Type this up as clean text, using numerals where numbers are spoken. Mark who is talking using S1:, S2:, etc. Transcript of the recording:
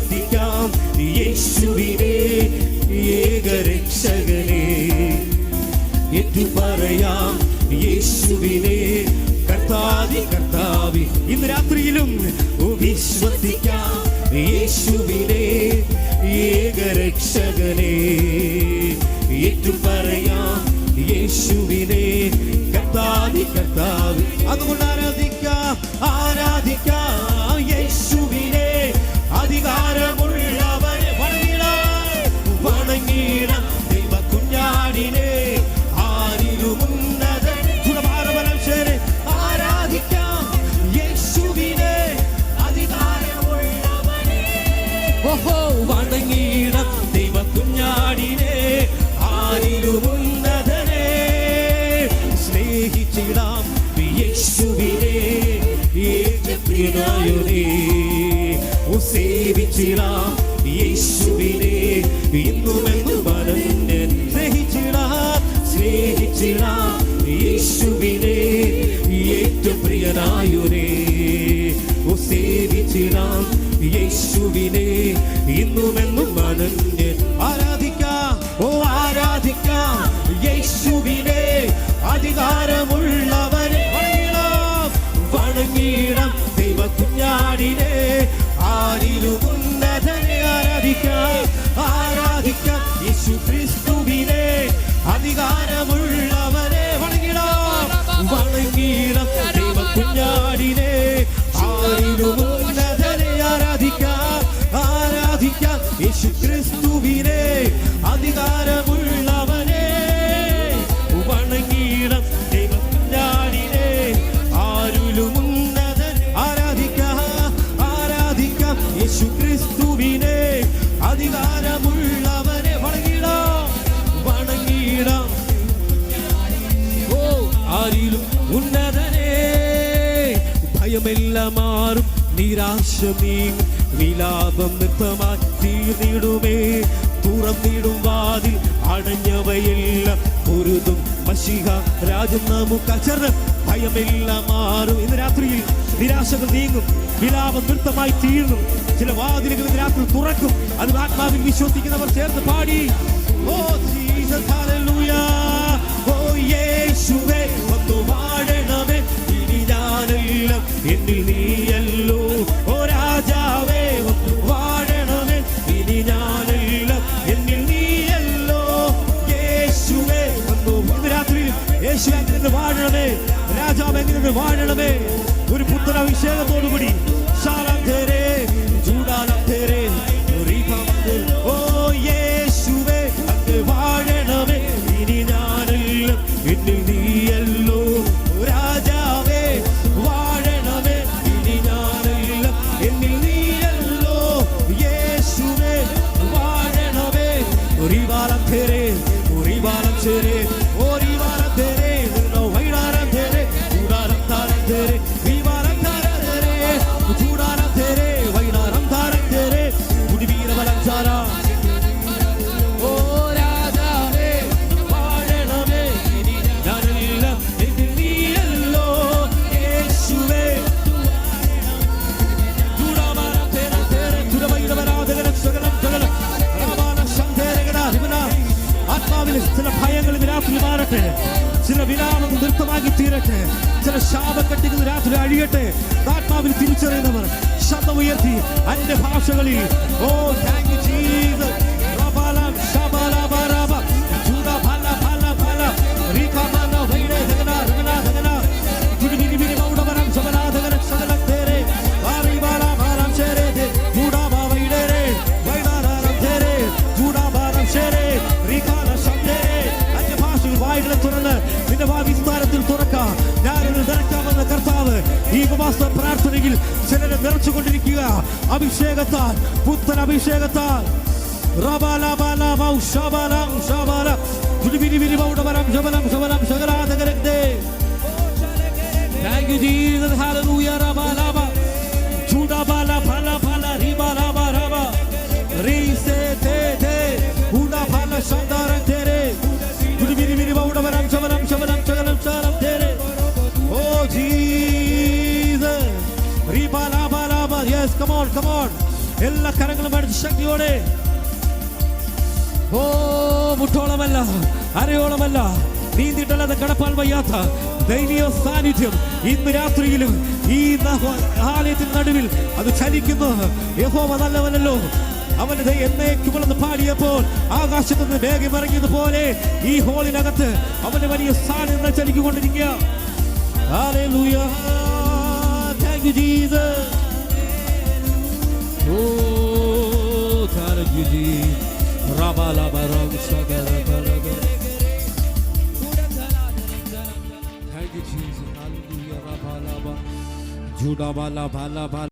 S1: വിശ്വസിക്കാം യേശുവിനെ ഏകരക്ഷകനെ, ഏറ്റുപറയാം യേശുവിനെ കർത്താവി കർത്താവി. ഇന്ന് രാത്രിയിലും വിശ്വസിക്കാം യേശുവിനെ ഏകരക്ഷകനെ, ഏറ്റുപറയാം യേശുവിനെ കർത്താവി കർത്താവി. അതുകൊണ്ട് ആരാധിക്കാം ആരാധിക്കാം യേശുവിനെ, അധികാരമുള്ളവരെ വണങ്ങിടാം ദൈവ കുഞ്ഞാടിനെ, ആരിലും ഉന്നതൻ ചുടമാരവലംശരെ. ആരാധിക്കാം യേശുവിനെ, അധികാരമുള്ളവരെ വണങ്ങിടാം ദൈവ കുഞ്ഞാടിനെ, ആരിലും ഉന്നതനെ. സ്നേഹിച്ചിടാം യേശുവിനെ ഏകപ്രിയനായവനെ, സേവിച്ചിടാം യേശുവിനെ ഇന്നുമെന്നും അനന്യൻ. സ്നേഹിച്ചിടാം യേശുവിനെ ഏറ്റവും പ്രിയനായവനെ, സേവിച്ചിടാം യേശുവിനെ ഇന്നുമെന്നും അനന്യൻ. ആരാധിക്കാം ആരാധിക്കാം യേശുവിനെ, അധികാരമുള്ളവരെ വണങ്ങിടാം ദൈവ കുഞ്ഞാടിനെ, ആരിലും ഉന്നതനെ. ആരാധിക്കാം ആരാധിക്കാം യേശു ക്രിസ്തുവിനെ, അധികാരമുള്ളവരെ വണങ്ങിടാം ദൈവ കുഞ്ഞാടിനെ, ആരിലും ഉന്നതനെ. ആരാധിക്കാം ആരാധിക്കാം യേശു ക്രിസ്തുവിനെ, അധികാരമുള്ളവരെ വണങ്ങിടാം ദൈവ കുഞ്ഞാടിനെ, ആരിലും ഉന്നതൻ. ആരാധിക്കാം ആരാധിക്കാം യേശു ക്രിസ്തുവിനെ, അധികാരമുള്ളവരെ വണങ്ങിടാം ആരിലും ഉന്നതനെ. ഭയമെല്ലാം മാറും നിരാശ നീങ്ങും, വിലാപം നൃത്തമായി തീർന്നിടുമേ. തുറന്നിടും വാതിൽ അടഞ്ഞവയെല്ലാം പൊരുതും മശിഹ രാജം നമുക്ക് അചരണം. ഭയമെല്ലാം മാറും. ഇന്ന് രാത്രിയിൽ നിരാശകൾ നീങ്ങും, വിലാപം നൃത്തമായി തീർന്നും. ചില വാതിലുകൾ ഇന്ന് രാത്രി തുറക്കും. അത് ആത്മാവിൽ വിശ്വസിക്കുന്നവർ ചേർന്ന് പാടി ഓ ജീസസ് ഹല്ലേലൂയ. ഓ യേശുവേ വന്നു വാഴണമേ, ഇനി ഞാനെല്ലാം എന്നിൽ നീയല്ലോ. ഓ രാജാവേ വന്നു വാഴണമേ, ഇനി ഞാനെല്ലാം എന്നിൽ നീയല്ലോ. യേശുവേ വന്നു. ഇന്ന് രാത്രിയിൽ യേശു എങ്ങനെ വാഴണമേ, രാജാവ് എങ്ങനെ വാഴണമേ. ഒരു പുത്തൻ അഭിഷേകത്തോടുകൂടി ഓ യേശുവേ അങ്ങ് വാഴണമേ, ഇനി ഞാനെല്ലാം എന്നിൽ നീയല്ലോ. രാജാവേ വാഴണമേ, ഇനി ഞാനെല്ലാം എന്നിൽ നീയല്ലോ. യേശുവേ വാഴണമേ. ഒരിവാലം തേരെ ഒരിവാലം ചേരെ ഒരിവാലം തേരെ വൈടാരം തേരെ ചൂടാരം താരം തേരെ വിവാരം താരം തേരെ ചൂടാരം തേരെ വൈടാരം താരം തേരെ കുടിവീരബലം ചാരാ. ഓ രാജാവേ വാഴണമേ, ഇനി ഞാനെല്ലാം എന്നിൽ നീയല്ലോ. യേശുവേ ചൂടാമാരം തേരെ തേരെ ചുരവൈടവരാധകരം സകലം സകലം രാമാനം ശന്തേരകടാ ഹിമന. ആത്മാവിൽ ചില ഭയങ്ങൾ രാത്രി മാറട്ടെ, ചില വിലാപം നൃത്തമാക്കി തീരട്ടെ, ചില ശാപക്കെട്ടുകൾ രാത്രി അഴിയട്ടെ. ആത്മാവിൽ തിരിച്ചറിയുന്നവർ ശബ്ദം ഉയർത്തി അന്യ ഭാഷകളിൽ ഓ താങ്ക് യു ജീസസ്. റബാലം ശബലബറബ ജൂദ ഫല ഫല ഫല റികമന വൈഡേ ദഗന ദഗന ദഗന ജുദിബിരി ബിരി മൗഡവരം ശബലാദഗന ശബലം തേരെ വാരിബാല ബാലം ശേരെ ജൂദ വൈഡേ രെ വൈഡാരം തേരെ ജൂദ ബാലം ശേരെ റികാല ശബ്ദേ. അന്യ ഭാഷയിൽ വായികളെ തുറന്ന് നിന്റെ വിസ്താരത്തിൽ തുറക്കാം. ഞാനൊരു നിറയ്ക്കാമെന്ന കർത്താവ് ഈ ഉപവാസ പ്രാർത്ഥനയിൽ ചിലരെ നിറച്ചുകൊണ്ടിരിക്കുക. അഭിഷേകത്താൽ, പുത്തൻ അഭിഷേകത്താൽ. Thank you, Jesus. Hallelujah. Oh, Jesus. Yes, come on, come on. എല്ലാ കരങ്ങളും അടിച്ച് ശക്തിയോടെ. ഓ മുട്ടോളമല്ല, അരയോളമല്ല, നീന്തിട്ടല്ലാതെ കടപ്പാൻ വയ്യാത്ത ദൈവീയ സാന്നിധ്യം ഇന്ന് രാത്രിയിലും ഈ ആലയത്തിന് നടുവിൽ അത് ചലിക്കുന്നു. യഹോവ നല്ലവനല്ലോ, അവന് എന്നേക്കുമെന്ന് പാടിയപ്പോൾ ആകാശത്ത് നിന്ന് വേഗം ഇറങ്ങിയതുപോലെ ഈ ഹോളിനകത്ത് അവന്റെ വലിയ സാന്നിധ്യം ചലിക്കൊണ്ടിരിക്കുക. Hallelujah, thank you Jesus. Oh thank you Jesus. റബലബറം സഗരബലബ. Thank you Jesus. ഹല്ലേലൂയ. റബലബ ജുഡബലബലബ.